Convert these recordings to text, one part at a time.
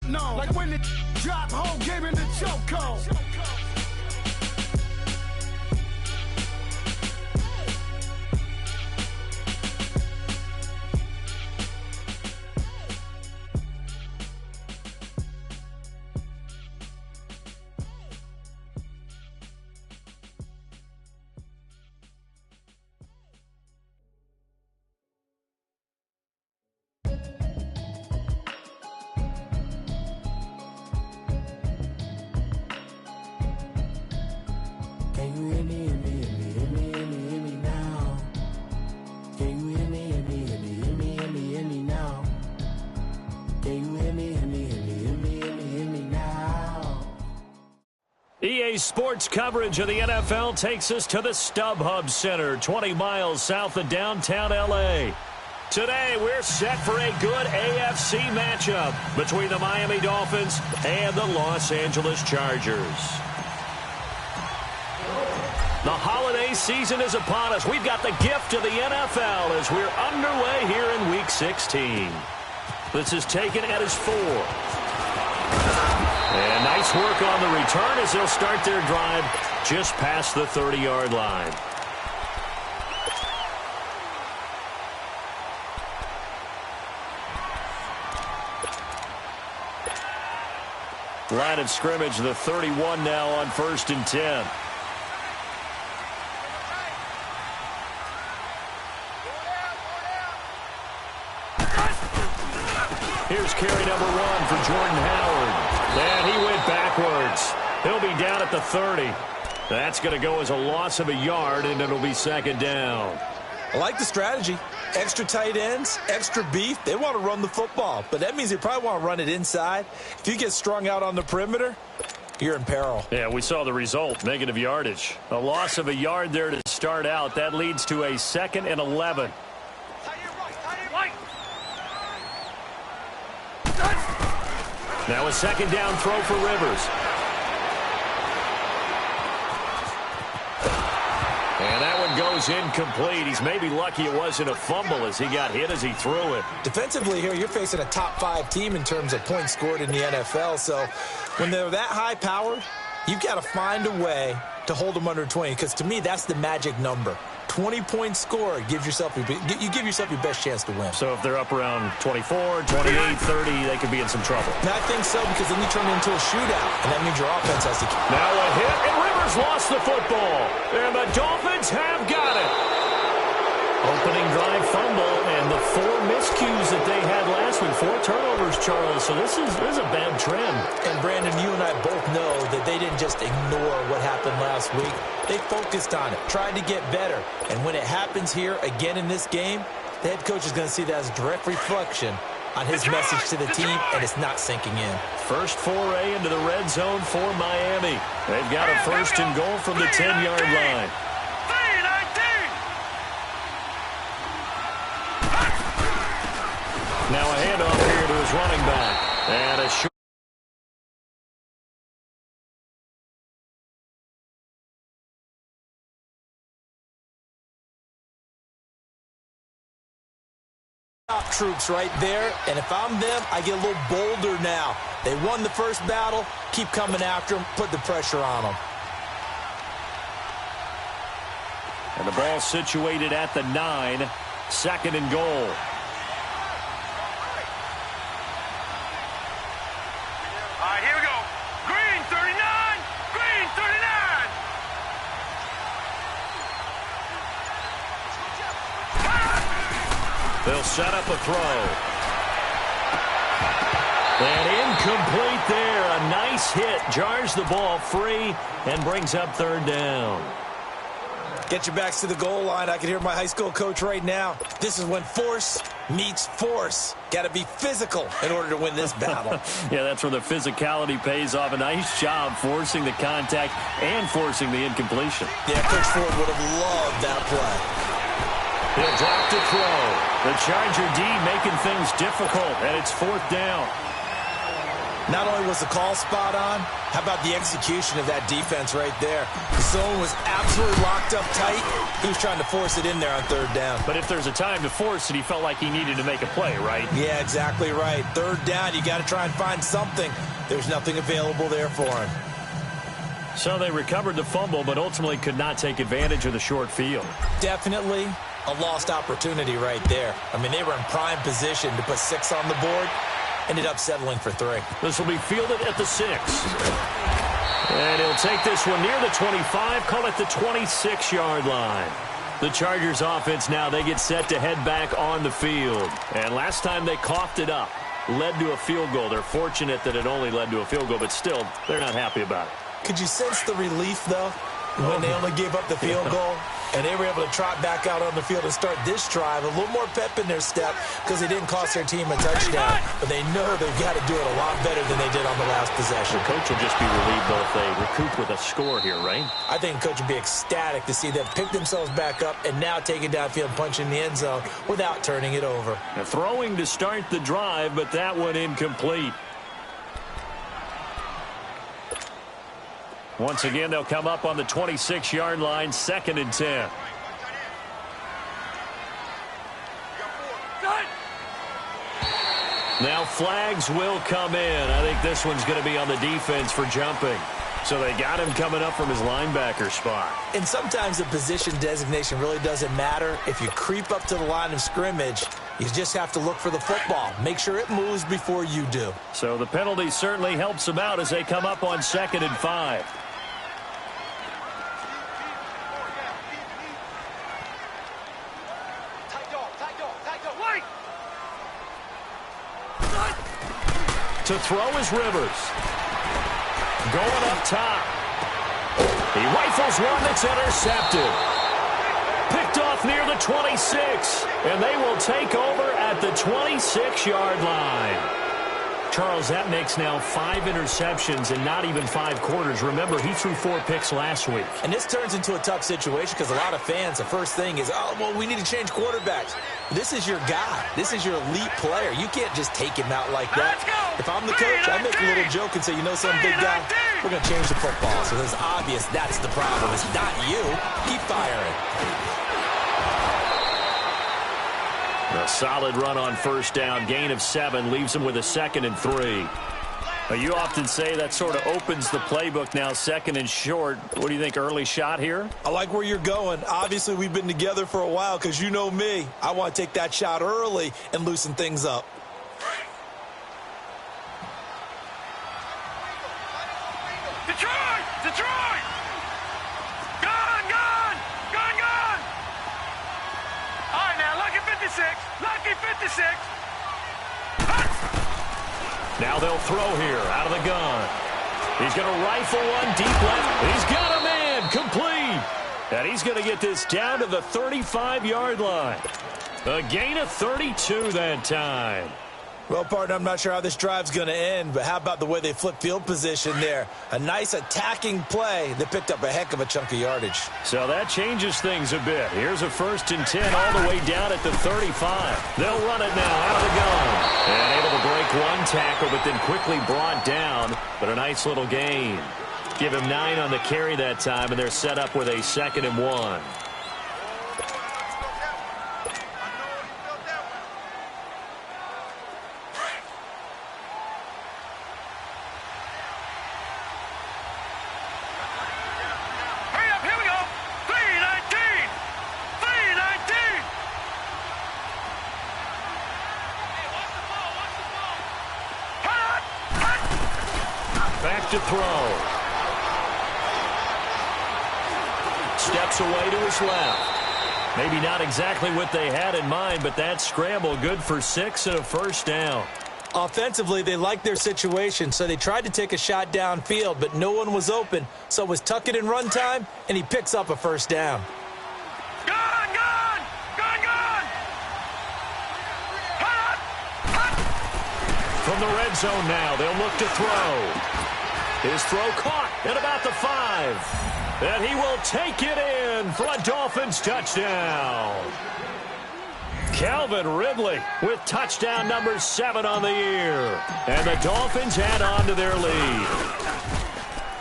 known. Like when the drop home, gave him the chokehold. Can you hear me, hear me, hear me, hear me, hear me, hear me now? Can you hear me, hear me, hear me, hear me, hear me, hear me now? Can you hear me, hear me, hear me, hear me, hear me, hear me now? EA Sports coverage of the NFL takes us to the StubHub Center, 20 miles south of downtown L.A. Today, we're set for a good AFC matchup between the Miami Dolphins and the Los Angeles Chargers. The holiday season is upon us. We've got the gift of the NFL as we're underway here in Week 16. This is taken at his 4. And nice work on the return as they'll start their drive just past the 30-yard line. Line of scrimmage, the 31 now on 1st and 10. Here's carry number 1 for Jordan Howard. And he went backwards. He'll be down at the 30. That's going to go as a loss of a yard, and it'll be 2nd down. I like the strategy. Extra tight ends, extra beef. They want to run the football, but that means they probably want to run it inside. If you get strung out on the perimeter, you're in peril. Yeah, we saw the result, negative yardage. A loss of a yard there to start out. That leads to a 2nd and 11. Now a 2nd down throw for Rivers. And that one goes incomplete. He's maybe lucky it wasn't a fumble as he got hit as he threw it. Defensively here, you're facing a top 5 team in terms of points scored in the NFL. So when they're that high-powered, you've got to find a way to hold them under 20, because to me, that's the magic number. 20-point score gives yourself you give yourself your best chance to win. So if they're up around 24, 28, 30, they could be in some trouble. And I think so, because then you turn it into a shootout, and that means your offense has to keep. Now a hit, and Rivers lost the football. And the Dolphins have got it. Opening drive fumble, and the 4 miscues that they had last week. 4 turnovers, Charles. So this is a bad trend. And Brandon, you and I both know that they didn't just ignore what happened last week. They focused on it, tried to get better. And when it happens here again in this game, the head coach is going to see that as a direct reflection on his message to the team, and it's not sinking in. First foray into the red zone for Miami. They've got a 1st and goal from the 10-yard line. Now a handoff here to his running back. And a short. Top troops right there, and if I'm them, I get a little bolder now. They won the first battle. Keep coming after them. Put the pressure on them. And the ball situated at the 9. 2nd and goal. Here we go. Green 39. Green 39. They'll set up a throw. And incomplete there. A nice hit. Jars the ball free and brings up 3rd down. Get your backs to the goal line. I can hear my high school coach right now. This is when force meets force. Got to be physical in order to win this battle. Yeah, that's where the physicality pays off. A nice job forcing the contact and forcing the incompletion. Yeah, Coach Ford would have loved that play. He'll drop to throw. The Charger D making things difficult, and it's 4th down. Not only was the call spot on, how about the execution of that defense right there? The zone was absolutely locked up tight. He was trying to force it in there on third down. But if there's a time to force it, he felt like he needed to make a play, right? Yeah, exactly right. Third down, you got to try and find something. There's nothing available there for him. So they recovered the fumble, but ultimately could not take advantage of the short field. Definitely a lost opportunity right there. I mean, they were in prime position to put 6 on the board. Ended up settling for 3. This will be fielded at the 6. And he'll take this one near the 25, call it the 26-yard line. The Chargers offense now, they get set to head back on the field. And last time they coughed it up, led to a field goal. They're fortunate that it only led to a field goal, but still, they're not happy about it. Could you sense the relief, though, when they only gave up the field goal? And they were able to trot back out on the field and start this drive. A little more pep in their step because they didn't cost their team a touchdown. But they know they've got to do it a lot better than they did on the last possession. The coach will just be relieved, though, if they recoup with a score here, right? I think the coach would be ecstatic to see them pick themselves back up and now take it downfield and punch in the end zone without turning it over. Now, throwing to start the drive, but that one incomplete. Once again, they'll come up on the 26-yard line, 2nd and 10. Now flags will come in. I think this one's going to be on the defense for jumping. So they got him coming up from his linebacker spot. And sometimes the position designation really doesn't matter. If you creep up to the line of scrimmage, you just have to look for the football. Make sure it moves before you do. So the penalty certainly helps them out as they come up on 2nd and 5. To throw is Rivers. Going up top. He rifles one that's intercepted. Picked off near the 26. And they will take over at the 26-yard line. Charles, that makes now 5 interceptions in not even 5 quarters. Remember, he threw 4 picks last week. And this turns into a tough situation because a lot of fans, the first thing is, oh, well, we need to change quarterbacks. This is your guy. This is your elite player. You can't just take him out like that. If I'm the coach, I make a little joke and say, you know some big guy, we're going to change the football. So it's obvious that's the problem. It's not you. Keep firing. A solid run on first down. Gain of 7 leaves them with a 2nd and 3. You often say that sort of opens the playbook now, 2nd and short. What do you think, early shot here? I like where you're going. Obviously, we've been together for a while because you know me. I want to take that shot early and loosen things up. Detroit! Detroit! Gone! Gone! Gone! Gone! All right, now, lucky 56. Lucky 56. Now they'll throw here out of the gun. He's going to rifle one deep left. He's got a man complete. And he's going to get this down to the 35-yard line. A gain of 32 that time. Well, partner, I'm not sure how this drive's going to end, but how about the way they flip field position there? A nice attacking play that picked up a heck of a chunk of yardage. So that changes things a bit. Here's a 1st and 10 all the way down at the 35. They'll run it now out of the gun. And able to break one tackle, but then quickly brought down. But a nice little gain. Give him 9 on the carry that time, and they're set up with a 2nd and 1. Back to throw. Steps away to his left. Maybe not exactly what they had in mind, but that scramble good for 6 and a 1st down. Offensively, they liked their situation, so they tried to take a shot downfield, but no one was open. So it was tuck it in run time, and he picks up a 1st down. Gone! Gone! Gone! Gone! From the red zone now, they'll look to throw. His throw caught at about the 5. And he will take it in for a Dolphins touchdown. Calvin Ridley with touchdown number 7 on the year. And the Dolphins add on to their lead.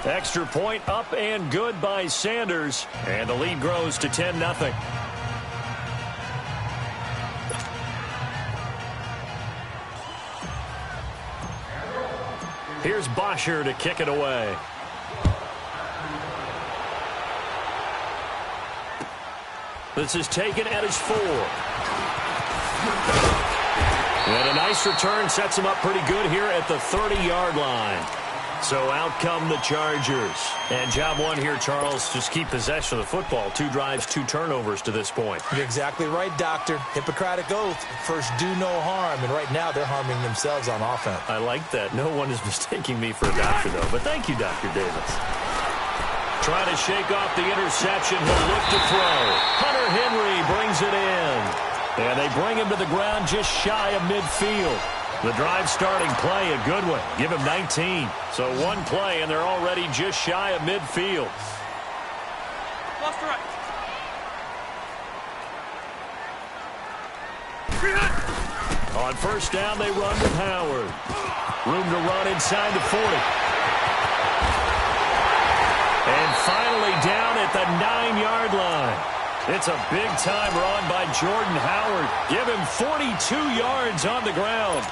Extra point up and good by Sanders. And the lead grows to 10-0. Here's Bosher to kick it away. This is taken at his 4. And a nice return sets him up pretty good here at the 30-yard line. So out come the Chargers. And job one here, Charles, just keep possession of the football. 2 drives, 2 turnovers to this point. You're exactly right, Doctor. Hippocratic oath. First, do no harm. And right now, they're harming themselves on offense. I like that. No one is mistaking me for a doctor, though. But thank you, Dr. Davis. Trying to shake off the interception. He'll look to throw. Hunter Henry brings it in. And they bring him to the ground just shy of midfield. The drive starting play, a good one. Give him 19. So 1 play, and they're already just shy of midfield. Left to right. On first down, they run with Howard. Room to run inside the 40. And finally down at the 9-yard line. It's a big-time run by Jordan Howard. Give him 42 yards on the ground.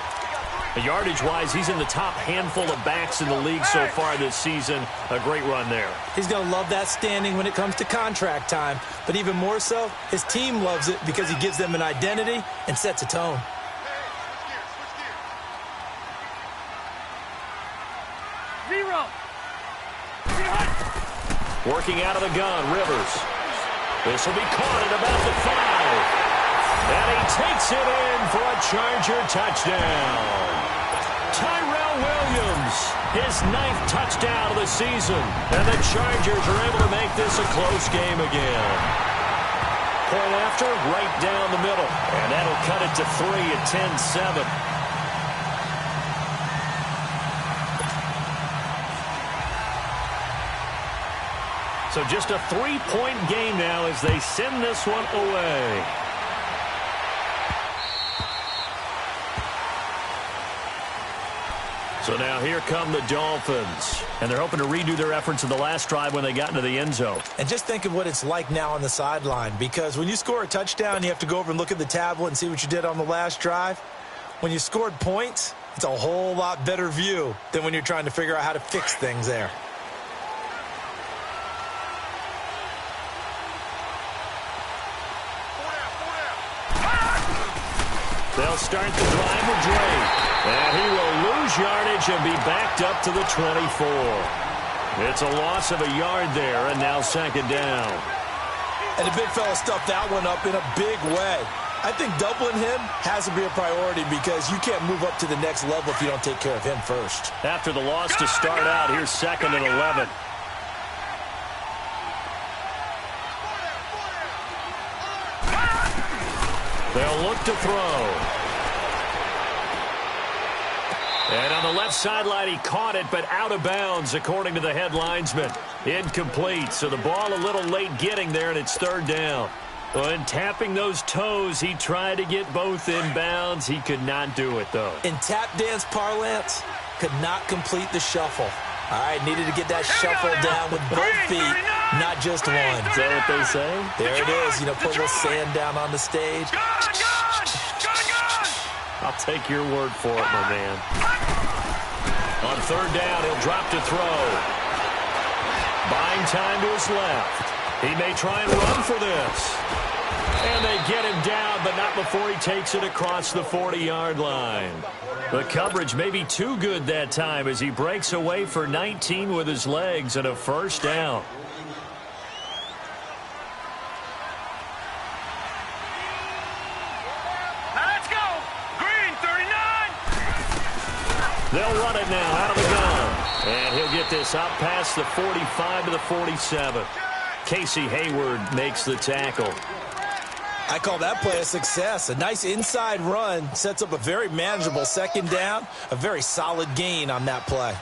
Yardage-wise, he's in the top handful of backs in the league so far this season. A great run there. He's going to love that standing when it comes to contract time. But even more so, his team loves it because he gives them an identity and sets a tone. Working out of the gun, Rivers. This will be caught at about the 5. And he takes it in for a Charger touchdown. Tyrell Williams, his 9th touchdown of the season. And the Chargers are able to make this a close game again. Point after, right down the middle. And that'll cut it to 3 at 10-7. So just a 3-point game now as they send this one away. So now here come the Dolphins. And they're hoping to redo their efforts in the last drive when they got into the end zone. And just think of what it's like now on the sideline. Because when you score a touchdown, you have to go over and look at the tablet and see what you did on the last drive. When you scored points, it's a whole lot better view than when you're trying to figure out how to fix things there. They'll start the drive with Drake. And he will lose yardage and be backed up to the 24. It's a loss of a yard there, and now 2nd down. And the big fella stuffed that one up in a big way. I think doubling him has to be a priority because you can't move up to the next level if you don't take care of him first. After the loss to start out, here's 2nd and 11. They'll look to throw. And on the left sideline, he caught it, but out of bounds, according to the head linesman. Incomplete, so the ball a little late getting there, and it's 3rd down. Well, in tapping those toes, he tried to get both in bounds. He could not do it, though. In tap dance parlance, could not complete the shuffle. All right, needed to get that shuffle down with both feet, not just one. Is that what they say? There it is. You know, put a little sand down on the stage. I'll take your word for it, my man. On 3rd down, he'll drop to throw. Buying time to his left. He may try and run for this. And they get him down, but not before he takes it across the 40-yard line. The coverage may be too good that time as he breaks away for 19 with his legs and a 1st down. Let's go. Green, 39. They'll run it now out of the gun. And he'll get this out past the 45 to the 47. Casey Hayward makes the tackle. I call that play a success. A nice inside run sets up a very manageable 2nd down. A very solid gain on that play.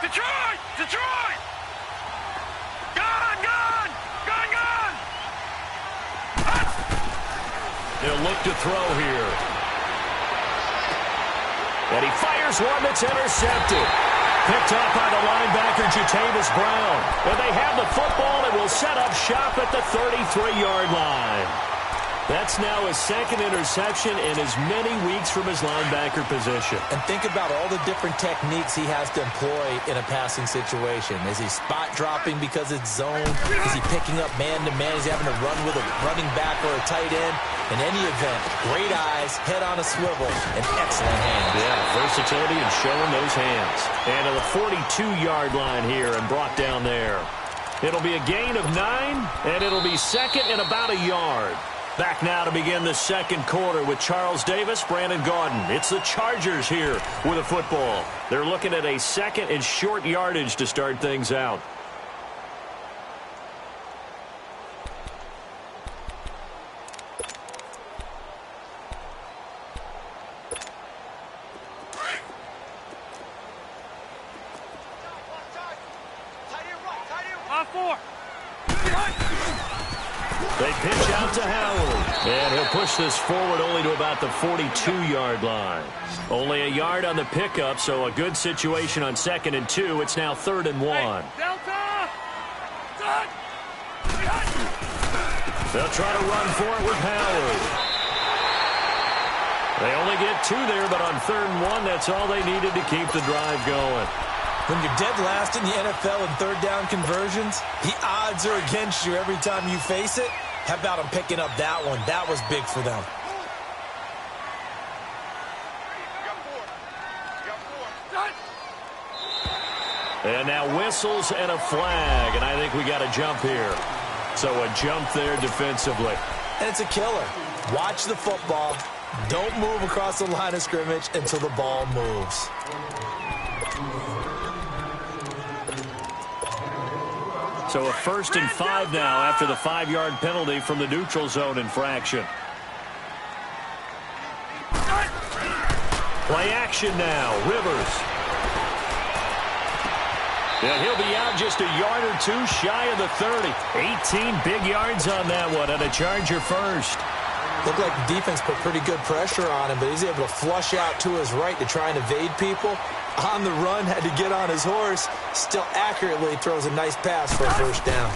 Detroit! Detroit! Gun! Gun! Gun! Gun! They'll look to throw here. And he fires one that's intercepted. Picked up by the linebacker, Jatavis Brown. And they have the football and will set up shop at the 33-yard line. That's now his second interception in as many weeks from his linebacker position. And think about all the different techniques he has to employ in a passing situation. Is he spot dropping because it's zone? Is he picking up man-to-man? Is he having to run with a running back or a tight end? In any event, great eyes, head on a swivel, and excellent hands. Yeah, versatility and showing those hands. And to the 42-yard line here and brought down there. It'll be a gain of 9, and it'll be second and about a yard. Back now to begin the second quarter with Charles Davis, Brandon Gaudin. It's the Chargers here with a football. They're looking at a second and short yardage to start things out. They pitch out to Howard, and he'll push this forward only to about the 42-yard line. Only a yard on the pickup, so a good situation on 2nd and 2. It's now 3rd and 1. They'll try to run for it with Howard. They only get 2 there, but on 3rd and 1, that's all they needed to keep the drive going. When you're dead last in the NFL in third down conversions, the odds are against you every time you face it. How about them picking up that one? That was big for them. And now whistles and a flag, and I think we got a jump here. So a jump there defensively. And it's a killer. Watch the football. Don't move across the line of scrimmage until the ball moves. So a 1st and 5 now after the 5-yard penalty from the neutral zone infraction. Play action now. Rivers. Yeah, he'll be out just a yard or 2 shy of the 30. 18 big yards on that one, and a Charger first. Looked like the defense put pretty good pressure on him, but he's able to flush out to his right to try and evade people. On the run, had to get on his horse. Still accurately throws a nice pass for a first down.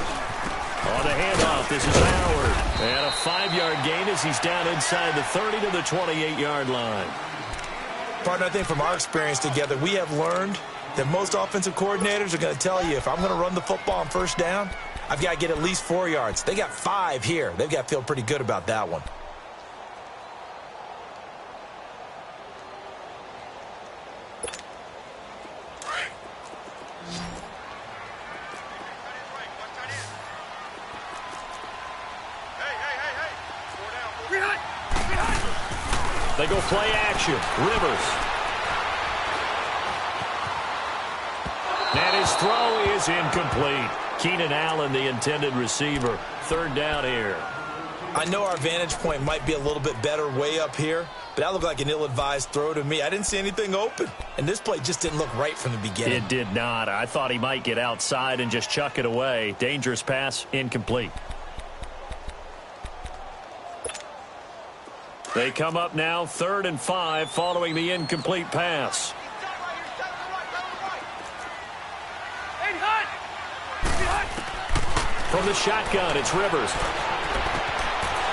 On the handoff, this is Howard. And a 5-yard gain as he's down inside the 30 to the 28-yard line. Partner, I think from our experience together, we have learned that most offensive coordinators are going to tell you, if I'm going to run the football on first down, I've got to get at least 4 yards. They got 5 here. They've got to feel pretty good about that one. They go play action. Rivers. And his throw is incomplete. Keenan Allen, the intended receiver. 3rd down here. I know our vantage point might be a little bit better way up here, but that looked like an ill-advised throw to me. I didn't see anything open, and this play just didn't look right from the beginning. It did not. I thought he might get outside and just chuck it away. Dangerous pass, incomplete. They come up now 3rd and 5 following the incomplete pass. From the shotgun, it's Rivers.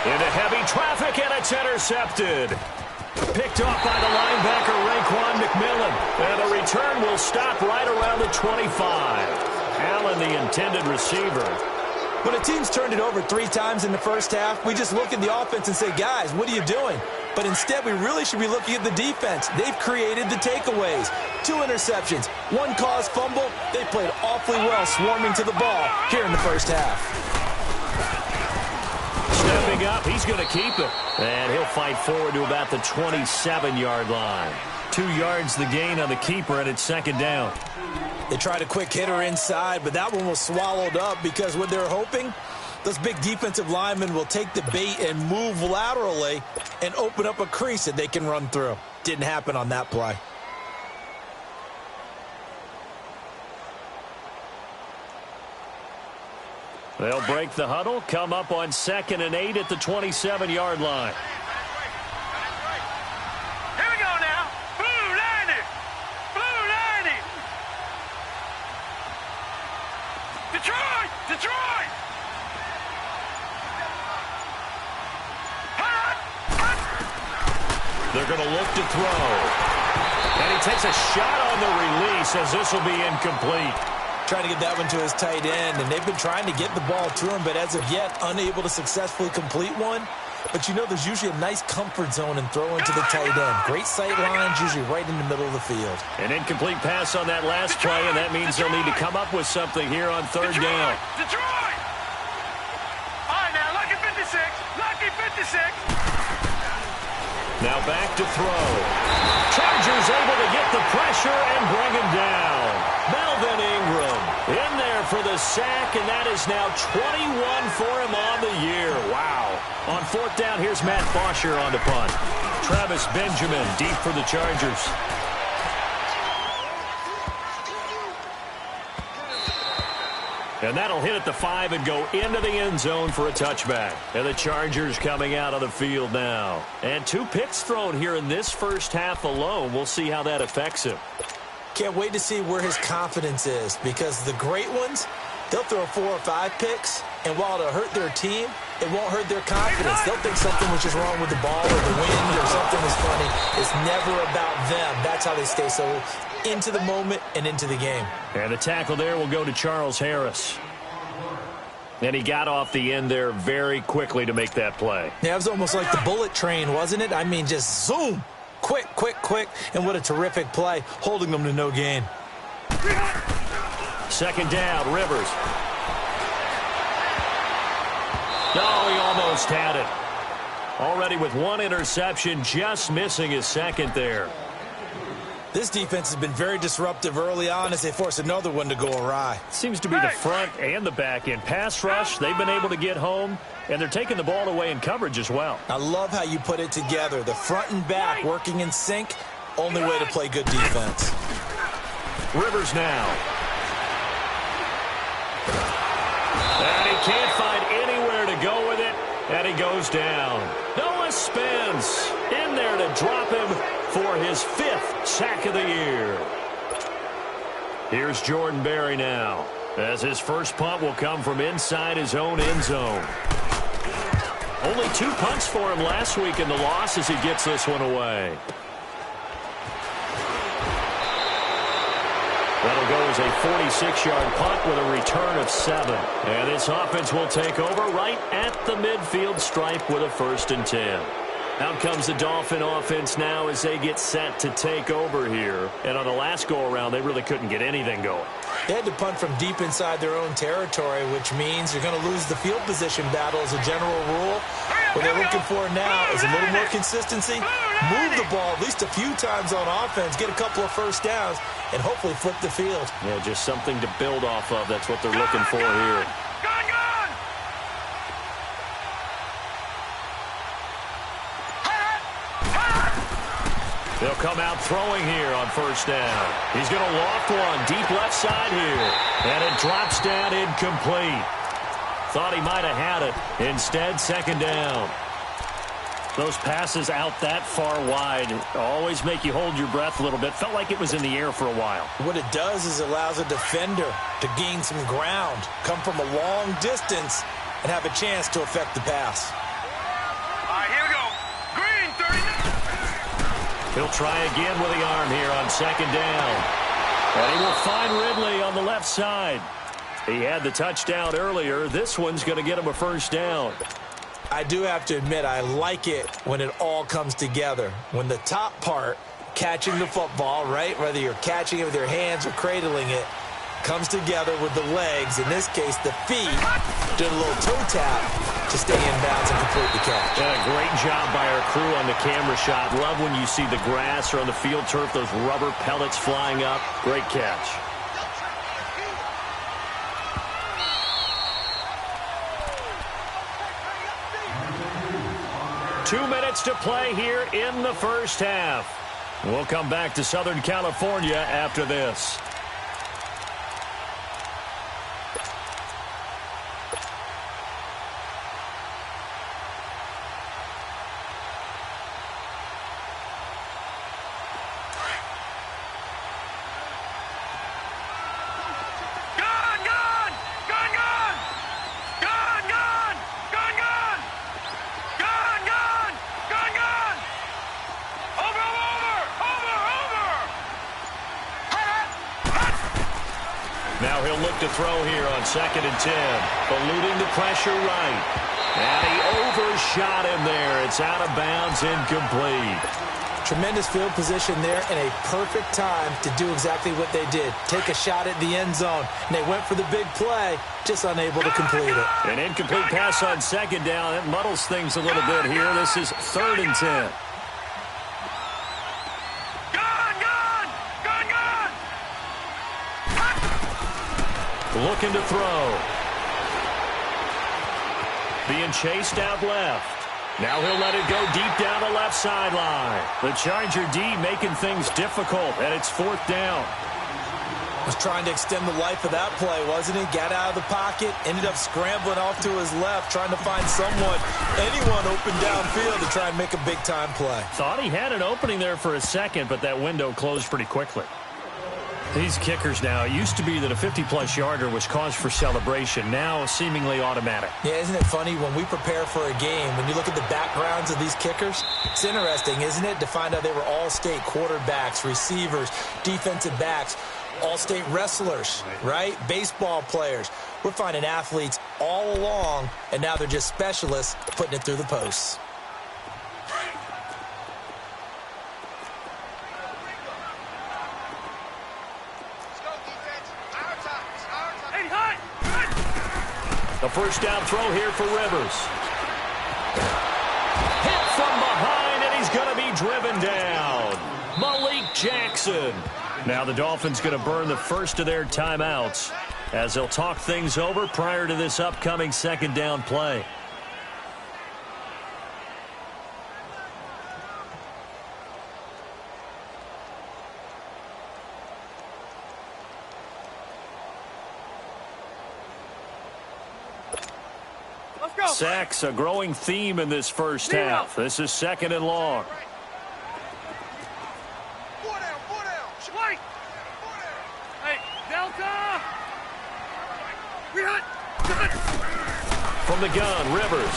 Into heavy traffic, and it's intercepted. Picked off by the linebacker, Raekwon McMillan. And the return will stop right around the 25. Allen, the intended receiver. When a team's turned it over 3 times in the first half, we just look at the offense and say, guys, what are you doing? But instead, we really should be looking at the defense. They've created the takeaways. 2 interceptions, 1 caused fumble. They played awfully well swarming to the ball here in the first half. Stepping up, he's going to keep it. And he'll fight forward to about the 27-yard line. 2 yards the gain on the keeper, and it's 2nd down. They tried a quick hitter inside, but that one was swallowed up because what they're hoping, those big defensive linemen will take the bait and move laterally and open up a crease that they can run through. Didn't happen on that play. They'll break the huddle, come up on 2nd and 8 at the 27-yard line. Detroit! They're going to look to throw. And he takes a shot on the release as this will be incomplete. Trying to get that one to his tight end, and they've been trying to get the ball to him, but as of yet, unable to successfully complete one. But you know there's usually a nice comfort zone in throwing to the tight end. Great sight lines, usually right in the middle of the field. An incomplete pass on that last play, and that means they'll need to come up with something here on third down. Detroit! All right, now, lucky 56. Lucky 56. Now back to throw. Chargers able to get the pressure and bring him down. Melvin Ingram in there for the sack, and that is now 21 for him on the year. Wow. On fourth down, here's Matt Bosher on the punt. Travis Benjamin deep for the Chargers. And that'll hit at the 5 and go into the end zone for a touchback. And the Chargers coming out on the field now. And 2 picks thrown here in this first half alone. We'll see how that affects him. Can't wait to see where his confidence is, because the great ones, they'll throw 4 or 5 picks, and while it'll hurt their team, it won't hurt their confidence. They'll think something was just wrong with the ball or the wind or something was funny. It's never about them. That's how they stay so into the moment and into the game. And the tackle there will go to Charles Harris. And he got off the end there very quickly to make that play. Yeah, it was almost like the bullet train, wasn't it? I mean, just zoom. Quick, quick, quick. And what a terrific play, holding them to no gain. Second down, Rivers. No, he almost had it. Already with 1 interception, just missing his second there. This defense has been very disruptive early on as they force another one to go awry. Seems to be the front and the back end. Pass rush, they've been able to get home, and they're taking the ball away in coverage as well. I love how you put it together. The front and back working in sync, only way to play good defense. Rivers now. And he can't find anywhere to go with it, and he goes down. Noah Spence in there to drop him for his 5th sack of the year. Here's Jordan Berry now, as his first punt will come from inside his own end zone. Only 2 punts for him last week in the loss as he gets this one away. That'll go as a 46-yard punt with a return of 7. And this offense will take over right at the midfield stripe with a 1st and 10. Out comes the Dolphin offense now as they get set to take over here. And on the last go-around, they really couldn't get anything going. They had to punt from deep inside their own territory, which means you're going to lose the field position battle as a general rule. What they're looking for now is a little more consistency, move the ball at least a few times on offense, get a couple of first downs, and hopefully flip the field. Yeah, just something to build off of. That's what they're looking for here. They'll come out throwing here on 1st down. He's going to loft one deep left side here. And it drops down incomplete. Thought he might have had it. Instead, 2nd down. Those passes out that far wide always make you hold your breath a little bit. Felt like it was in the air for a while. What it does is it allows a defender to gain some ground, come from a long distance, and have a chance to affect the pass. All right, here we go. Green, 39. He'll try again with the arm here on 2nd down. And he will find Ridley on the left side. He had the touchdown earlier. This one's going to get him a 1st down. I do have to admit, I like it when it all comes together. When the top part, catching the football, right, whether you're catching it with your hands or cradling it, comes together with the legs, in this case the feet, doing a little toe tap to stay in bounds and complete the catch. And a great job by our crew on the camera shot. Love when you see the grass or on the field turf, those rubber pellets flying up. Great catch. Two minutes to play here in the first half. We'll come back to Southern California after this. Now he'll look to throw here on 2nd and 10. Eluding the pressure right. And he overshot him there. It's out of bounds, incomplete. Tremendous field position there and a perfect time to do exactly what they did. Take a shot at the end zone. And they went for the big play, just unable to complete it. An incomplete pass on 2nd down. That muddles things a little bit here. This is 3rd and 10. Looking to throw. Being chased out left. Now he'll let it go deep down the left sideline. The Charger D making things difficult, and it's 4th down. Was trying to extend the life of that play, wasn't he? Got out of the pocket, ended up scrambling off to his left, trying to find anyone open downfield to try and make a big-time play. Thought he had an opening there for a second, but that window closed pretty quickly. These kickers now, it used to be that a 50-plus yarder was cause for celebration. Now seemingly automatic. Yeah, isn't it funny when we prepare for a game, when you look at the backgrounds of these kickers, it's interesting, isn't it, to find out they were all-state quarterbacks, receivers, defensive backs, all-state wrestlers, right? Baseball players. We're finding athletes all along, and now they're just specialists putting it through the posts. The first down throw here for Rivers. Hit from behind, and he's going to be driven down. Malik Jackson. Now the Dolphins going to burn the first of their timeouts as they'll talk things over prior to this upcoming 2nd down play. Sacks, a growing theme in this first half. This is 2nd and long. From the gun, Rivers.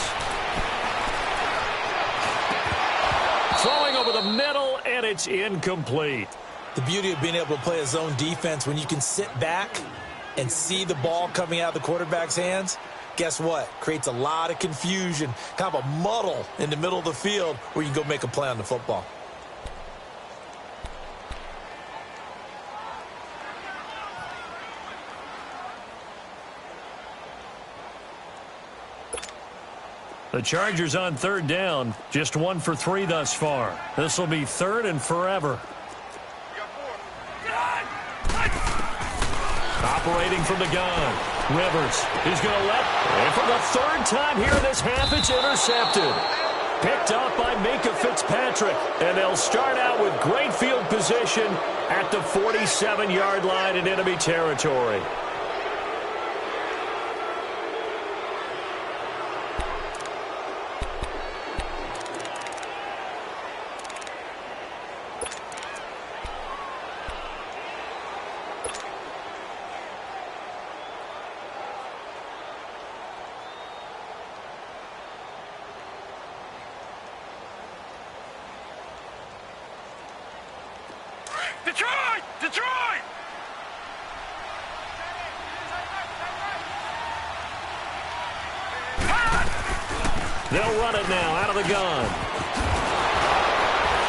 Throwing over the middle, and it's incomplete. The beauty of being able to play a zone defense when you can sit back and see the ball coming out of the quarterback's hands, guess what? Creates a lot of confusion, kind of a muddle in the middle of the field where you can go make a play on the football. The Chargers on 3rd down, just 1 for 3 thus far. This will be 3rd and forever. Operating from the gun. Rivers is going to and for the 3rd time here in this half, it's intercepted. Picked up by Minkah Fitzpatrick, and they'll start out with great field position at the 47-yard line in enemy territory. Detroit! They'll run it now out of the gun.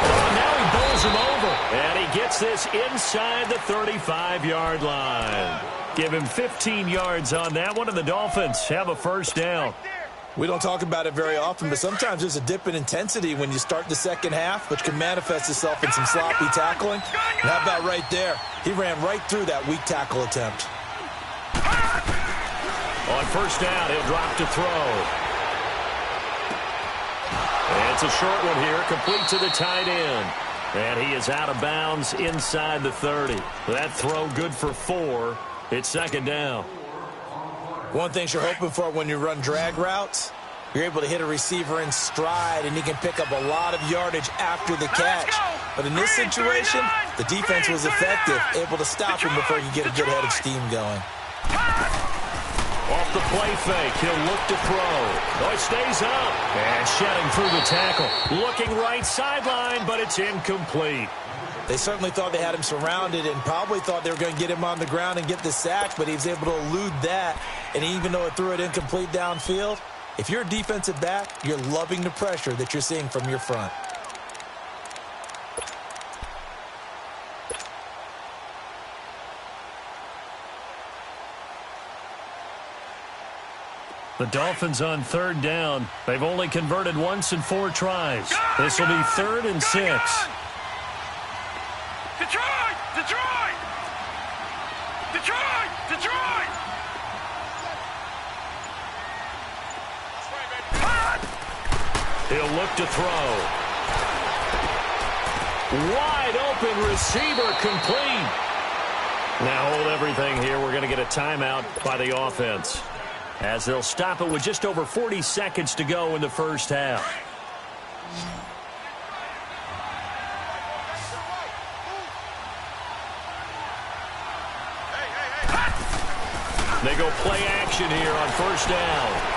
Oh, now he bowls him over. And he gets this inside the 35-yard line. Give him 15 yards on that one, and the Dolphins have a first down. We don't talk about it very often, but sometimes there's a dip in intensity when you start the second half, which can manifest itself in some sloppy tackling. And how about right there? He ran right through that weak tackle attempt. On first down, he'll drop to throw. And it's a short one here, complete to the tight end. And he is out of bounds inside the 30. That throw good for 4. It's second down. One thing you're hoping for when you run drag routes, you're able to hit a receiver in stride, and he can pick up a lot of yardage after the catch. But in this situation, the defense was effective, able to stop him before he could get a good head of steam going. Off the play fake, he'll look to throw. Oh, it stays up. And shedding through the tackle. Looking right sideline, but it's incomplete. They certainly thought they had him surrounded and probably thought they were going to get him on the ground and get the sack, but he was able to elude that. And even though it threw it incomplete downfield, if you're a defensive back, you're loving the pressure that you're seeing from your front. The Dolphins on third down. They've only converted once in 4 tries. This will be 3rd and 6. Detroit! Detroit! Detroit! Detroit! He'll look to throw. Wide open receiver, complete. Now hold everything here. We're going to get a timeout by the offense, as they'll stop it with just over 40 seconds to go in the first half. They go play action here on first down.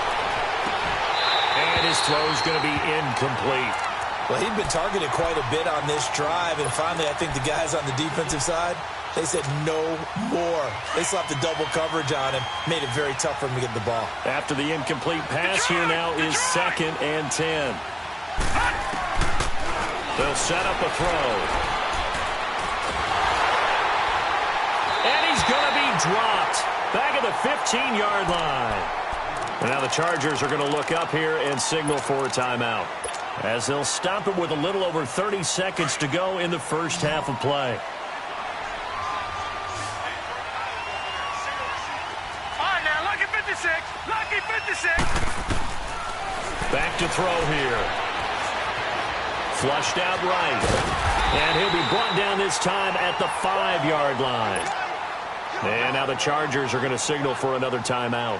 And his throw's going to be incomplete. Well, he'd been targeted quite a bit on this drive, and finally I think the guys on the defensive side, they said no more. They slapped the double coverage on him, made it very tough for him to get the ball. After the incomplete pass, here now is 2nd and 10. They'll set up a throw. And he's going to be dropped back at the 15-yard line. And now the Chargers are going to look up here and signal for a timeout, as they'll stop it with a little over 30 seconds to go in the first half of play. Lucky 56! Lucky 56! Back to throw here. Flushed out right. And he'll be brought down this time at the 5-yard line. And now the Chargers are going to signal for another timeout,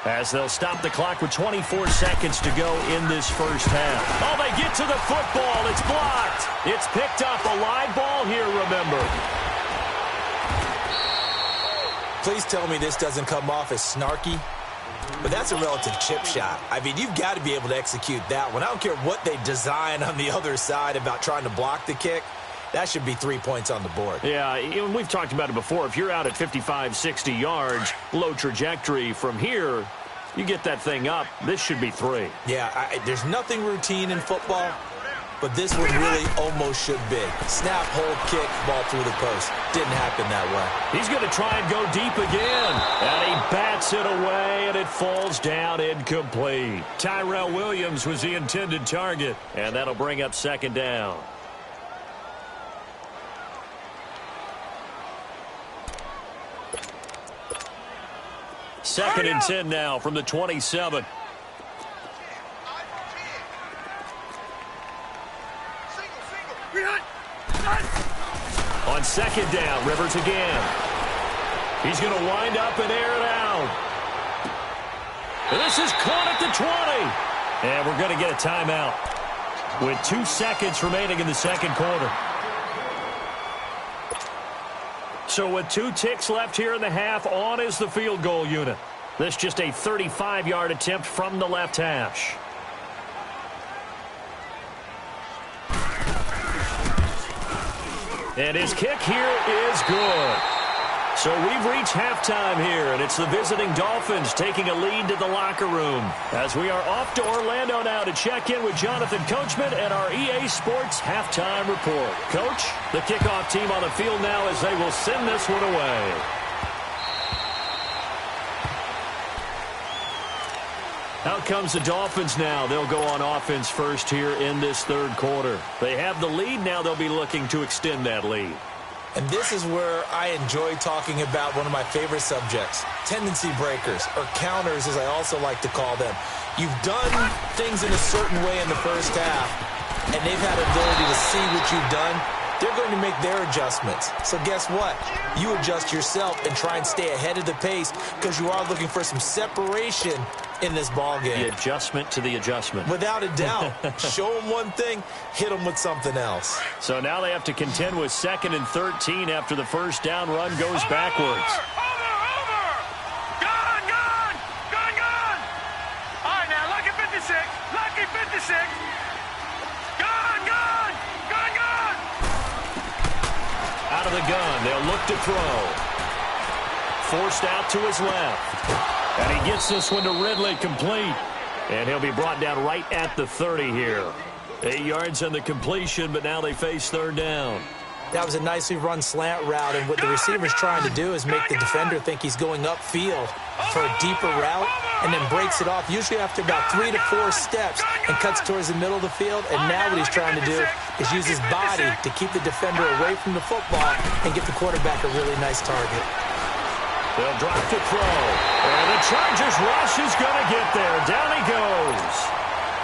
as they'll stop the clock with 24 seconds to go in this first half. Oh, they get to the football. It's blocked. It's picked up. A live ball here, remember. Please tell me this doesn't come off as snarky, but that's a relative chip shot. I mean, you've got to be able to execute that one. I don't care what they design on the other side about trying to block the kick. That should be 3 points on the board. Yeah, and we've talked about it before. If you're out at 55, 60 yards, low trajectory from here, you get that thing up, this should be 3. Yeah, there's nothing routine in football, but this one really almost should be. Snap, hold, kick, ball through the post. Didn't happen that way. He's going to try and go deep again. And he bats it away, and it falls down incomplete. Tyrell Williams was the intended target, and that'll bring up 2nd down. Second and 10 now from the 27. On 2nd down, Rivers again. He's going to wind up and air it out. And this is caught at the 20. And we're going to get a timeout with 2 seconds remaining in the second quarter. So with 2 ticks left here in the half, on is the field goal unit. This just a 35-yard attempt from the left hash. And his kick here is good. So we've reached halftime here, and it's the visiting Dolphins taking a lead to the locker room, as we are off to Orlando now to check in with Jonathan Coachman and our EA Sports halftime report. Coach, the kickoff team on the field now as they will send this one away. Out comes the Dolphins now. They'll go on offense first here in this third quarter. They have the lead. Now they'll be looking to extend that lead. And this is where I enjoy talking about one of my favorite subjects, tendency breakers, or counters as I also like to call them. You've done things in a certain way in the first half, and they've had the ability to see what you've done. They're going to make their adjustments. So guess what? You adjust yourself and try and stay ahead of the pace, because you are looking for some separation in this ball game. The adjustment to the adjustment. Without a doubt. Show them one thing, hit them with something else. So now they have to contend with 2nd and 13 after the first down run goes backwards. Over! Gone! All right, now, lucky 56. Lucky 56. Gone! of the gun. They'll look to throw. Forced out to his left. And he gets this one to Ridley, complete. And he'll be brought down right at the 30 here. 8 yards on the completion, but now they face third down. That was a nicely run slant route, and what the receiver's trying to do is make the defender think he's going upfield for a deeper route, and then breaks it off, usually after about 3 to 4 steps, and cuts towards the middle of the field. And now what he's trying to do is use his body to keep the defender away from the football and get the quarterback a really nice target. They'll drop to throw, and the Chargers rush is going to get there. Down he goes.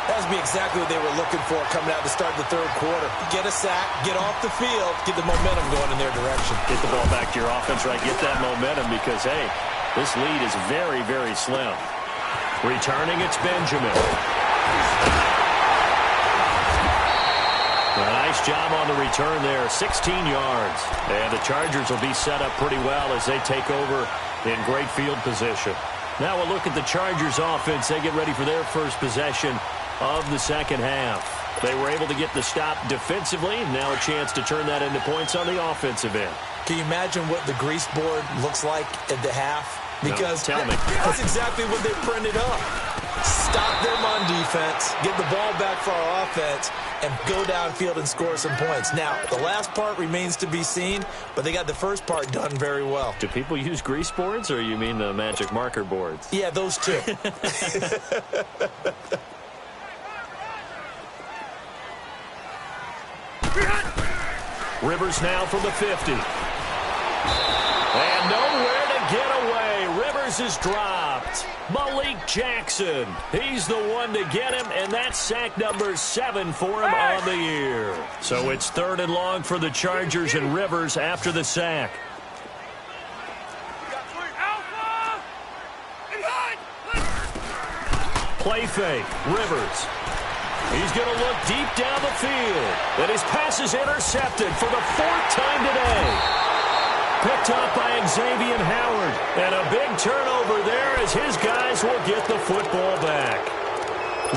That would be exactly what they were looking for coming out to start the third quarter. Get a sack, get off the field, get the momentum going in their direction. Get the ball back to your offense, right? Get that momentum because, hey, this lead is very, very slim. Returning, it's Benjamin. A nice job on the return there, 16 yards. And the Chargers will be set up pretty well as they take over in great field position. Now we'll look at the Chargers offense. They get ready for their first possession of the second half. They were able to get the stop defensively, and now a chance to turn that into points on the offensive end. Can you imagine what the grease board looks like at the half? Because no, tell me. That's exactly what they printed up. Stop them on defense, get the ball back for our offense, and go downfield and score some points. Now, the last part remains to be seen, but they got the first part done very well. Do people use grease boards, or you mean the magic marker boards? Yeah, those two. Rivers now from the 50. And nowhere to get away. Rivers is dropped. Malik Jackson. He's the one to get him, and that's sack number 7 for him on the year. So it's 3rd and long for the Chargers and Rivers after the sack. Play fake. Rivers. He's going to look deep down the field. And his pass is intercepted for the 4th time today. Picked up by Xavier Howard. And a big turnover there as his guys will get the football back.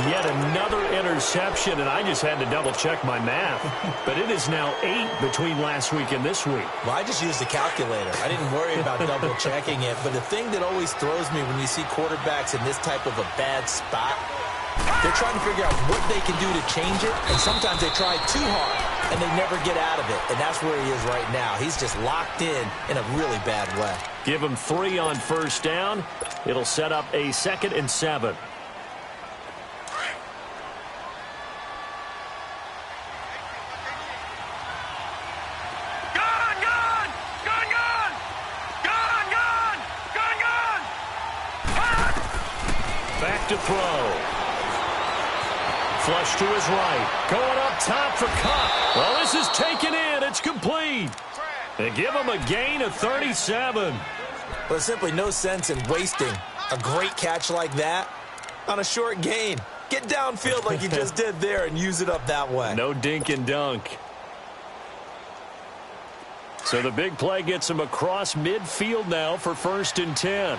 Yet another interception, and I just had to double-check my math. But it is now 8 between last week and this week. Well, I just used the calculator. I didn't worry about double-checking it. But the thing that always throws me when you see quarterbacks in this type of a bad spot, they're trying to figure out what they can do to change it, and sometimes they try too hard, and they never get out of it, and that's where he is right now. He's just locked in a really bad way. Give him 3 on first down. It'll set up a 2nd and 7. Back to throw. Flush to his right. Going up top for Kupp. Well, this is taken in. It's complete. They give him a gain of 37. Well, there's simply no sense in wasting a great catch like that on a short gain. Get downfield like you just did there and use it up that way. No dink and dunk. So the big play gets him across midfield now for 1st and 10.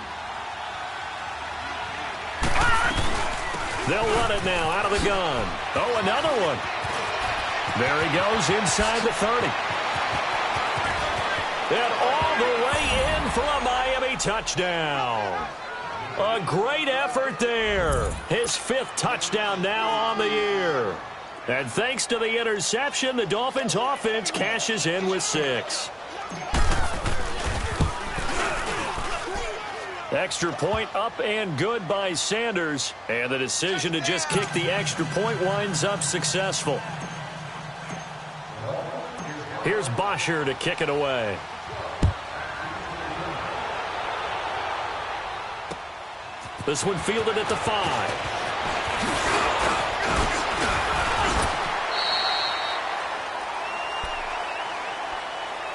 They'll run it now out of the gun. Oh, another one. There he goes inside the 30. And all the way in for a Miami touchdown. A great effort there. His 5th touchdown now on the year. And thanks to the interception, the Dolphins offense cashes in with 6. Extra point up and good by Sanders. And the decision to just kick the extra point winds up successful. Here's Bosher to kick it away. This one fielded at the 5.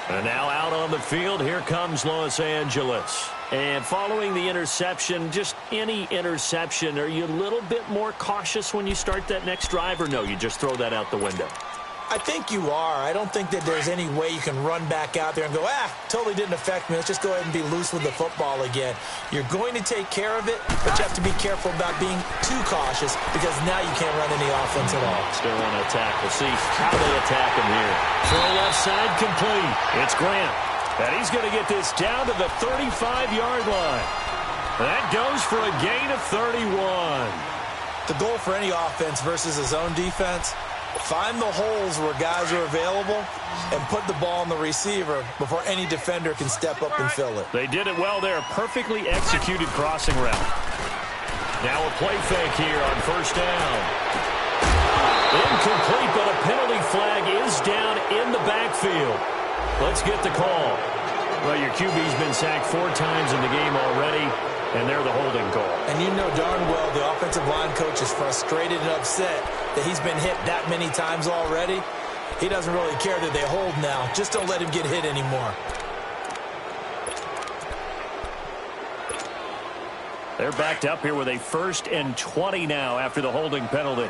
And now out on the field, here comes Los Angeles. And following the interception, just any interception, are you a little bit more cautious when you start that next drive, or no, you just throw that out the window? I think you are. I don't think that there's any way you can run back out there and go, totally didn't affect me. Let's just go ahead and be loose with the football again. You're going to take care of it, but you have to be careful about being too cautious because now you can't run any offense at all. Still on attack. We'll see how they attack him here. Throw left side complete. It's Grant. And he's going to get this down to the 35-yard line. That goes for a gain of 31. The goal for any offense versus a zone defense, find the holes where guys are available and put the ball on the receiver before any defender can step up and fill it. They did it well there. Perfectly executed crossing route. Now a play fake here on first down. Incomplete, but a penalty flag is down in the backfield. Let's get the call. Well, your QB's been sacked 4 times in the game already, and they're the holding call. And you know darn well the offensive line coach is frustrated and upset that he's been hit that many times already. He doesn't really care that they hold now. Just don't let him get hit anymore. They're backed up here with a 1st and 20 now after the holding penalty.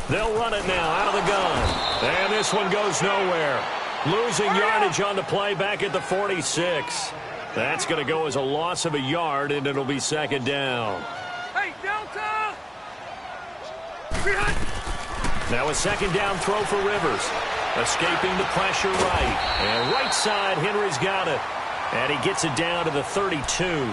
They'll run it now out of the gun. And this one goes nowhere. Losing yardage on the play back at the 46. That's going to go as a loss of a yard, and it'll be 2nd down. Hey, Delta! Now a 2nd down throw for Rivers. Escaping the pressure right. And right side, Henry's got it. And he gets it down to the 32.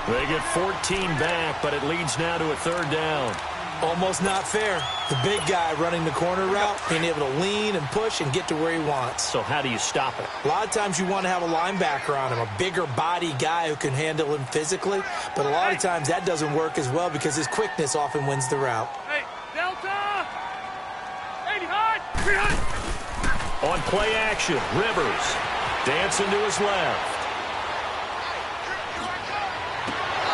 They get 14 back, but it leads now to a 3rd down. Almost not fair. The big guy running the corner route, being able to lean and push and get to where he wants. So how do you stop it? A lot of times you want to have a linebacker on him, a bigger body guy who can handle him physically. But a lot of times that doesn't work as well because his quickness often wins the route. Hey, Delta! 80 high! On play action, Rivers dancing to his left.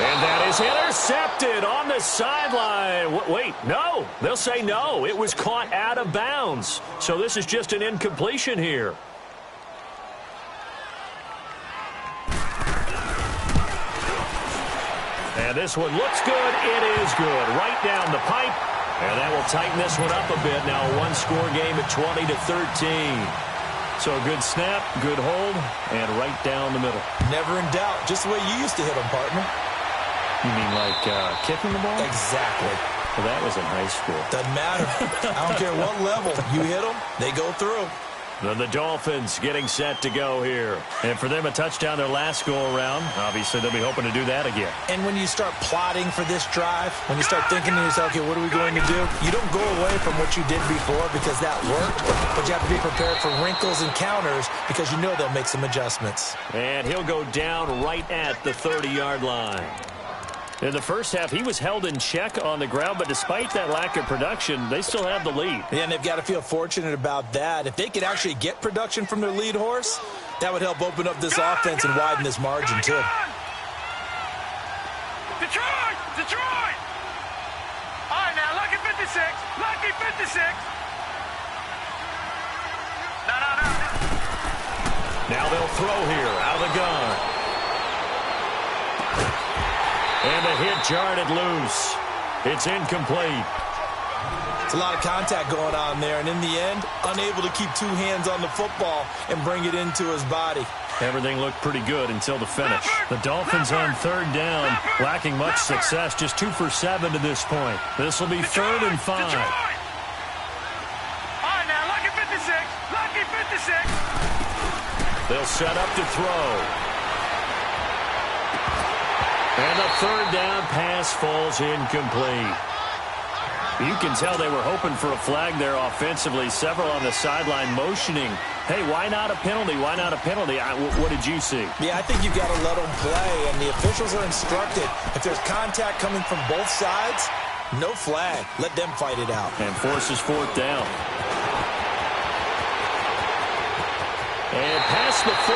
And that is intercepted on the sideline. Wait, no. They'll say no. It was caught out of bounds. So this is just an incompletion here. And this one looks good. It is good. Right down the pipe. And that will tighten this one up a bit. Now a 1-score game at 20-13. So a good snap, good hold, and right down the middle. Never in doubt. Just the way you used to hit them, partner. You mean like kicking the ball? Exactly. Well, that was in high school. Doesn't matter. I don't care what level. You hit them, they go through. Then the Dolphins getting set to go here. And for them, a touchdown their last go-around. Obviously, they'll be hoping to do that again. And when you start plotting for this drive, when you start thinking to yourself, okay, what are we going to do? You don't go away from what you did before because that worked, but you have to be prepared for wrinkles and counters because you know they'll make some adjustments. And he'll go down right at the 30-yard line. In the first half, he was held in check on the ground, but despite that lack of production, they still have the lead. Yeah, and they've got to feel fortunate about that. If they could actually get production from their lead horse, that would help open up this offense and widen this margin, too. Detroit! Detroit! All right, now, lucky 56. Lucky 56. No. Now they'll throw here out of the gun. And the hit jarred loose. It's incomplete. It's a lot of contact going on there, and in the end, unable to keep 2 hands on the football and bring it into his body. Everything looked pretty good until the finish. The Dolphins on 3rd down, lacking much success, just 2 for 7 to this point. This will be 3rd and 5. Detroit! All right, now, lucky 56. Lucky 56. They'll set up to throw. And the 3rd down pass falls incomplete. You can tell they were hoping for a flag there offensively. Several on the sideline motioning. Hey, why not a penalty? Why not a penalty? What did you see? Yeah, I think you've got to let them play, and the officials are instructed. If there's contact coming from both sides, no flag. Let them fight it out. And forces 4th down. And past the 40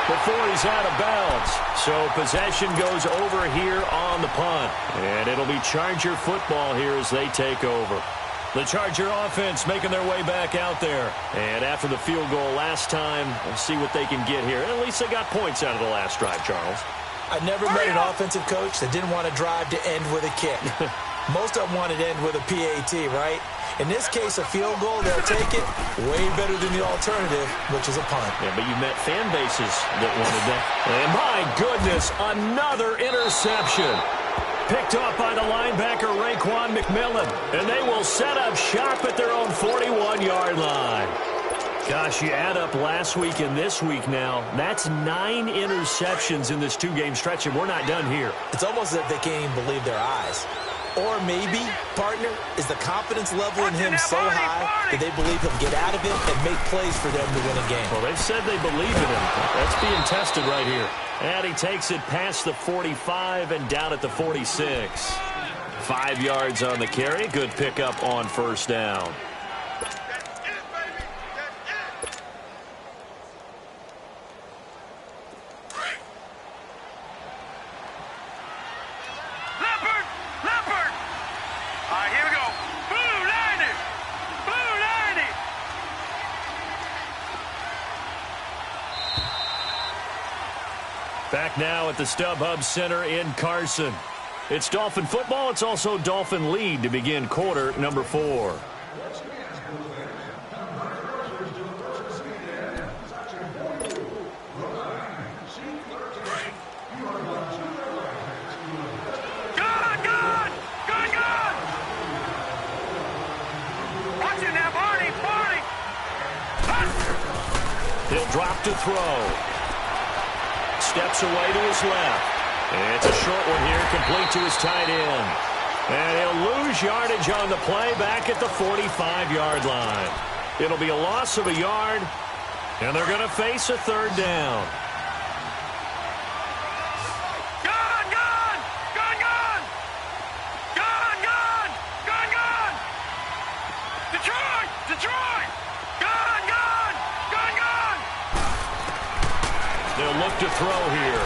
before he's out of bounds. So possession goes over here on the punt. And it'll be Charger football here as they take over. The Charger offense making their way back out there. And after the field goal last time, we'll see what they can get here. At least they got points out of the last drive, Charles. I never met an offensive coach that didn't want to drive to end with a kick. Most of them wanted to end with a PAT, right? In this case, a field goal, they'll take it way better than the alternative, which is a punt. Yeah, but you met fan bases that wanted that. And my goodness, another interception. Picked off by the linebacker, Raekwon McMillan. And they will set up shop at their own 41-yard line. Gosh, you add up last week and this week now. That's 9 interceptions in this 2-game stretch, and we're not done here. It's almost as if they can't even believe their eyes. Or maybe, partner, is the confidence level in him so high that they believe he'll get out of it and make plays for them to win a game. Well, they've said they believe in him. That's being tested right here. And he takes it past the 45 and down at the 46. 5 yards on the carry. Good pickup on first down. Back now at the StubHub Center in Carson. It's Dolphin football. It's also Dolphin lead to begin quarter number 4. He'll drop to throw. Steps away to his left. It's a short one here, complete to his tight end. And he'll lose yardage on the play back at the 45-yard line. It'll be a loss of a yard, and they're going to face a third down. Gun! Gun! Gun! Gun! Gun! Gun! Gun! Gun! Detroit! Detroit! Gun! Gun! Gun! Gun! They'll look to throw here.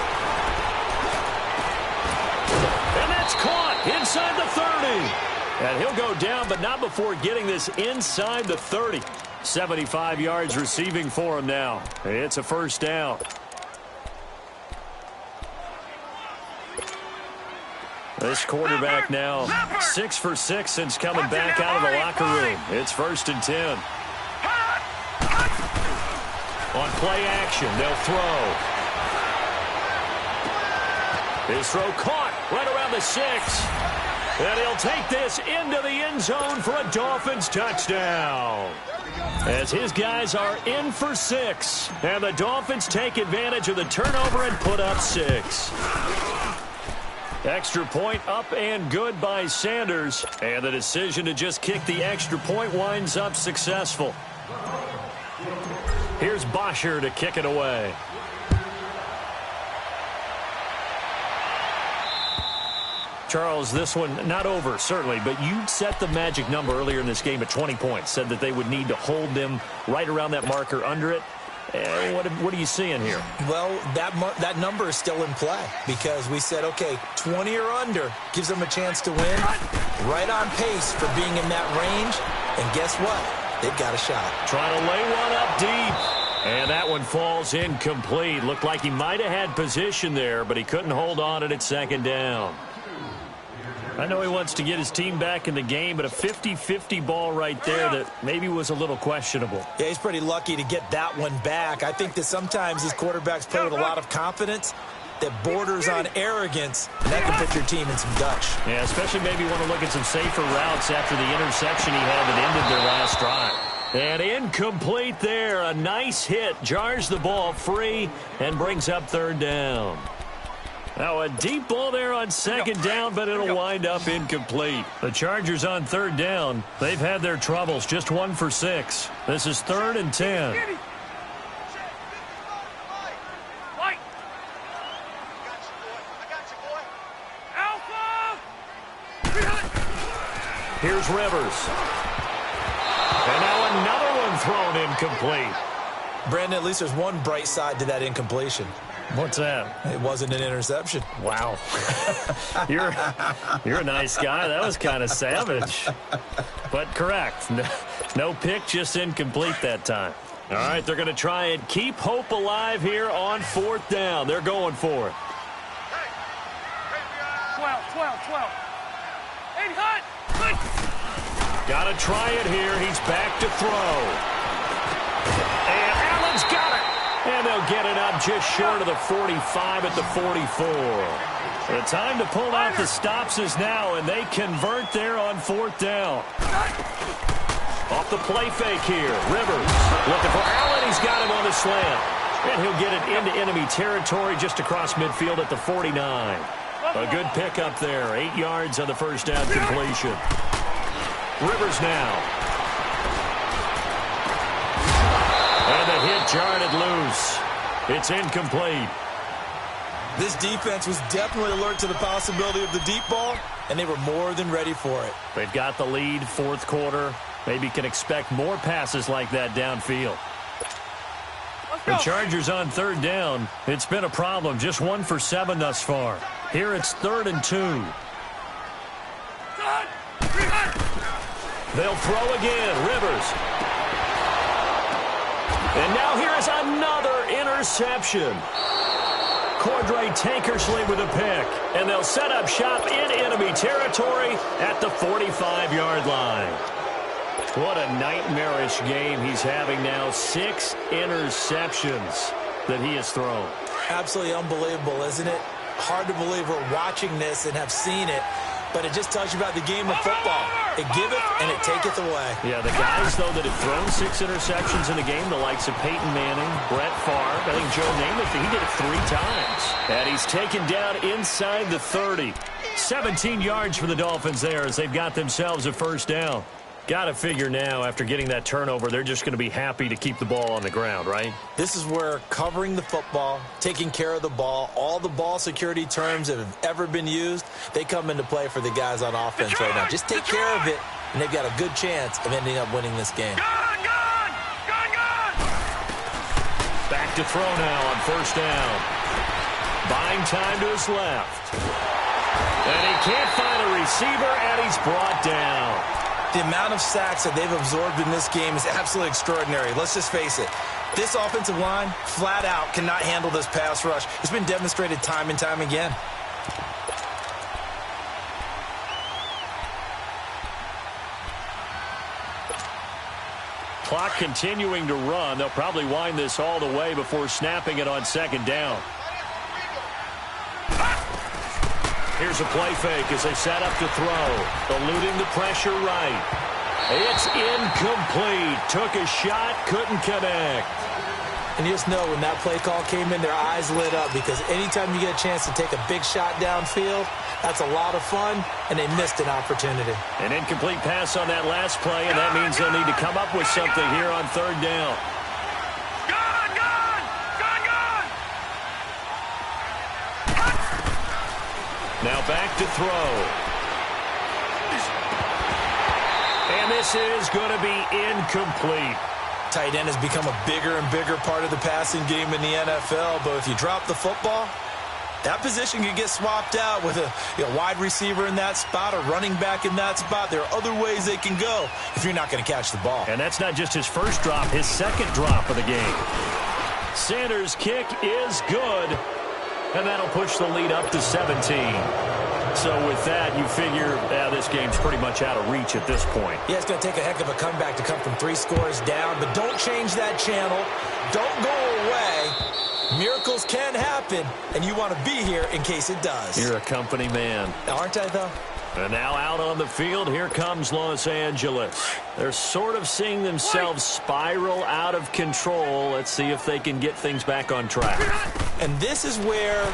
And that's caught inside the 30. And he'll go down, but not before getting this inside the 30. 75 yards receiving for him now. It's a first down. This quarterback now 6 for 6 since coming back out of the locker room. It's 1st and 10. On play action, they'll throw. His throw caught right around the 6. And he'll take this into the end zone for a Dolphins touchdown. As his guys are in for 6. And the Dolphins take advantage of the turnover and put up 6. Extra point up and good by Sanders. And the decision to just kick the extra point winds up successful. Here's Bosher to kick it away. Charles, this one not over, certainly, but you set the magic number earlier in this game at 20 points. Said that they would need to hold them right around that marker under it. What are you seeing here? Well, that number is still in play because we said, okay, 20 or under gives them a chance to win. Right on pace for being in that range. And guess what? They've got a shot. Trying to lay one up deep. And that one falls incomplete. Looked like he might have had position there, but he couldn't hold on at 2nd down. I know he wants to get his team back in the game, but a 50-50 ball right there that maybe was a little questionable. Yeah, he's pretty lucky to get that one back. I think that sometimes these quarterbacks play with a lot of confidence that borders on arrogance, and that can put your team in some Dutch. Yeah, especially maybe want to look at some safer routes after the interception he had that ended their last drive. And incomplete there. A nice hit. Jars the ball free and brings up 3rd down. Now a deep ball there on 2nd down, but it'll wind up incomplete. The Chargers on 3rd down. They've had their troubles. Just 1 for 6. This is 3rd and 10. Here's Rivers. And now another one thrown incomplete. Brandon, at least there's one bright side to that incompletion. What's that? It wasn't an interception. Wow. You're a nice guy. That was kind of savage. But correct. No pick, just incomplete that time. All right, they're going to try and keep hope alive here on 4th down. They're going for it. 12. Hey, Hunt! Got to try it here. He's back to throw. And Allen's got it. And they'll get it up just short of the 45 at the 44. The time to pull out the stops is now, and they convert there on 4th down. Off the play fake here. Rivers looking for Allen. He's got him on the slant. And he'll get it into enemy territory just across midfield at the 49. A good pickup there. 8 yards on the first down completion. Rivers now. And the hit jarred it loose. It's incomplete. This defense was definitely alert to the possibility of the deep ball, and they were more than ready for it. They've got the lead, 4th quarter. Maybe can expect more passes like that downfield. The Chargers on 3rd down. It's been a problem. Just 1 for 7 thus far. Here it's 3rd and 2. They'll throw again. Rivers. And now here is another interception. Cordray Tankersley with a pick. And they'll set up shop in enemy territory at the 45-yard line. What a nightmarish game he's having now. 6 interceptions that he has thrown. Absolutely unbelievable, isn't it? Hard to believe we're watching this and have seen it, but it just tells you about the game of football. It giveth and it taketh away. Yeah, the guys, though, that have thrown 6 interceptions in the game, the likes of Peyton Manning, Brett Favre, I think Joe Namath, he did it 3 times. And he's taken down inside the 30. 17 yards for the Dolphins there as they've got themselves a first down. Got to figure now, after getting that turnover, they're just going to be happy to keep the ball on the ground, right? This is where covering the football, taking care of the ball, all the ball security terms that have ever been used, they come into play for the guys on offense right now. Just take care of it, and they've got a good chance of ending up winning this game. Gun! Back to throw now on first down. Buying time to his left. And he can't find a receiver, and he's brought down. The amount of sacks that they've absorbed in this game is absolutely extraordinary. Let's just face it. This offensive line, flat out, cannot handle this pass rush. It's been demonstrated time and time again. Clock continuing to run. They'll probably wind this all the way before snapping it on 2nd down. Here's a play fake as they set up to throw. Eluding the pressure right. It's incomplete. Took a shot, couldn't connect. And you just know when that play call came in, their eyes lit up, because anytime you get a chance to take a big shot downfield, that's a lot of fun, and they missed an opportunity. An incomplete pass on that last play, and that means they'll need to come up with something here on 3rd down. Now back to throw. And this is going to be incomplete. Tight end has become a bigger and bigger part of the passing game in the NFL, but if you drop the football, that position can get swapped out with a wide receiver in that spot, a running back in that spot. There are other ways they can go if you're not going to catch the ball. And that's not just his first drop, his second drop of the game. Sanders' kick is good. And that'll push the lead up to 17. So with that, you figure this game's pretty much out of reach at this point. Yeah, it's going to take a heck of a comeback to come from 3 scores down. But don't change that channel. Don't go away. Miracles can happen, and you want to be here in case it does. You're a company man. Aren't I, though? And now out on the field, here comes Los Angeles. They're sort of seeing themselves spiral out of control. Let's see if they can get things back on track. And this is where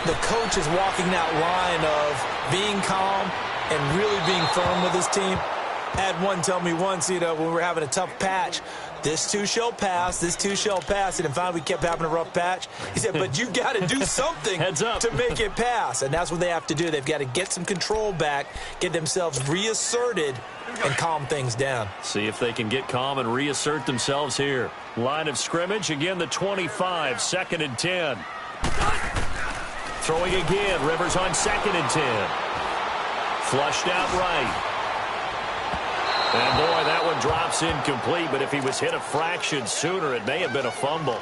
the coach is walking that line of being calm and really being firm with his team. I had one tell me once, when we were having a tough patch, this too shall pass, this too shall pass. And finally we kept having a rough patch. He said, but you got to do something Heads up. to make it pass. And that's what they have to do. They've got to get some control back, get themselves reasserted, and calm things down. See if they can get calm and reassert themselves here. Line of scrimmage, again the 25, 2nd and 10. Throwing again. Rivers on 2nd and 10. Flushed out right. And, boy, that one drops incomplete, but if he was hit a fraction sooner, it may have been a fumble.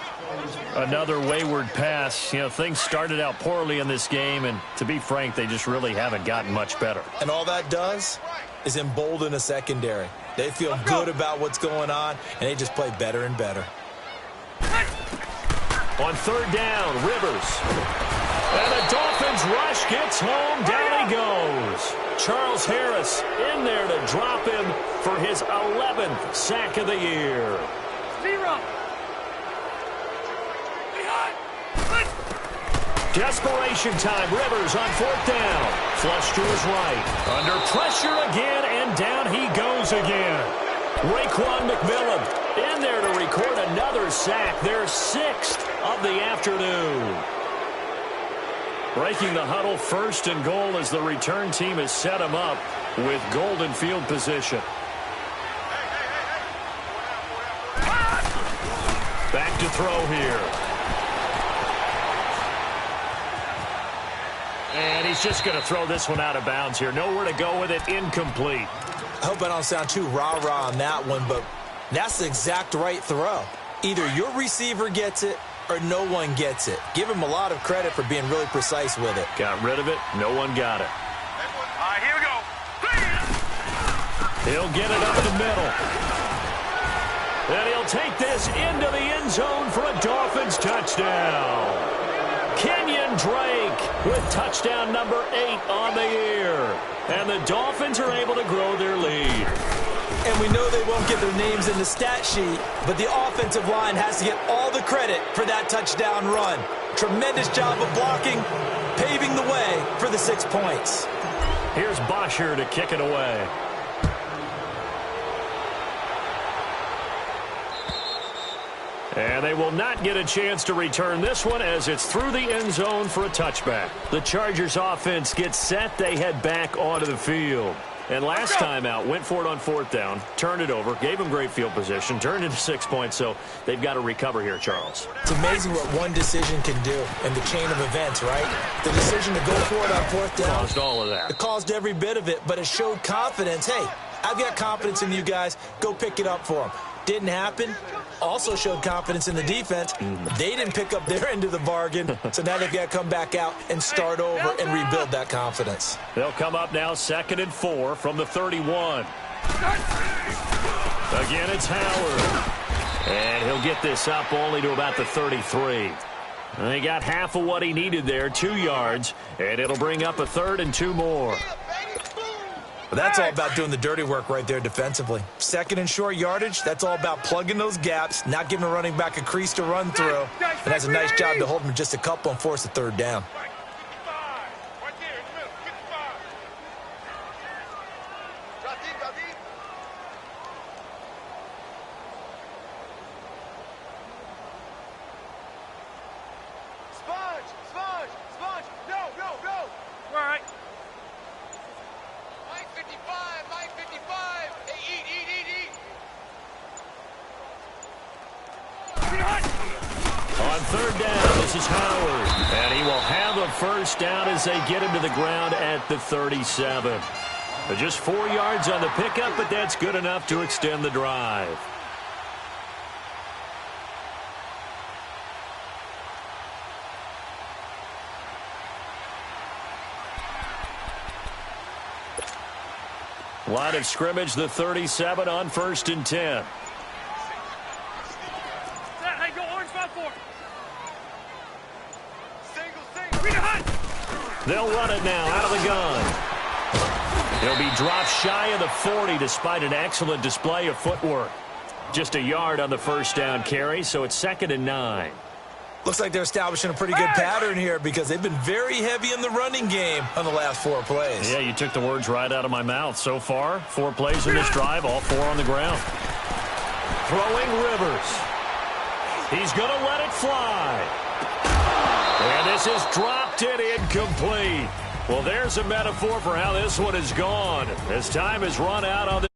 Another wayward pass. You know, things started out poorly in this game, and to be frank, they just really haven't gotten much better. And all that does is embolden a secondary. They feel good about what's going on, and they just play better and better. On 3rd down, Rivers. And the Dolphins rush gets home. Down he goes. Charles Harris in there to drop him for his 11th sack of the year. 0. Desperation time. Rivers on 4th down. Flush to his right. Under pressure again, and down he goes again. Raekwon McMillan in there to record another sack. Their 6th of the afternoon. Breaking the huddle, 1st and goal as the return team has set him up with golden field position. Back to throw here. And he's just going to throw this one out of bounds here. Nowhere to go with it. Incomplete. I hope I don't sound too rah-rah on that one, but that's the exact right throw. Either your receiver gets it or no one gets it. Give him a lot of credit for being really precise with it. Got rid of it. No one got it. All right, here we go. He'll get it up the middle. And he'll take this into the end zone for a Dolphins touchdown. Kenyon Drake with touchdown number 8 on the year. And the Dolphins are able to grow their lead. And we know they won't get their names in the stat sheet, but the offensive line has to get all the credit for that touchdown run. Tremendous job of blocking, paving the way for the 6 points. Here's Bosher to kick it away. And they will not get a chance to return this one as it's through the end zone for a touchback. The Chargers offense gets set. They head back onto the field. And last time out, went for it on 4th down, turned it over, gave them great field position, turned into 6 points, so they've got to recover here, Charles. It's amazing what one decision can do in the chain of events, right? The decision to go for it on 4th down. Caused all of that. It caused every bit of it, but it showed confidence. Hey, I've got confidence in you guys. Go pick it up for them. Didn't happen. Also showed confidence in the defense. They didn't pick up their end of the bargain, so now they've got to come back out and start over and rebuild that confidence. They'll come up now 2nd and 4 from the 31. Again, it's Howard. And he'll get this up only to about the 33. And he got half of what he needed there, 2 yards, and it'll bring up a 3rd and 2 more. But that's all about doing the dirty work right there defensively. 2nd and short yardage, that's all about plugging those gaps, not giving a running back a crease to run through. And that's a nice job to hold him just a couple and force a 3rd down. On 3rd down, this is Howard. And he will have a 1st down as they get him to the ground at the 37. But just 4 yards on the pickup, but that's good enough to extend the drive. Line of scrimmage, the 37 on 1st and 10. They'll run it now out of the gun. He'll be dropped shy of the 40 despite an excellent display of footwork. Just a yard on the 1st down carry, so it's 2nd and 9. Looks like they're establishing a pretty good pattern here because they've been very heavy in the running game on the last 4 plays. Yeah, you took the words right out of my mouth. So far, 4 plays in this drive, all 4 on the ground. Throwing Rivers. He's going to let it fly. And this is dropped and incomplete. Well, there's a metaphor for how this one is gone as time has run out on the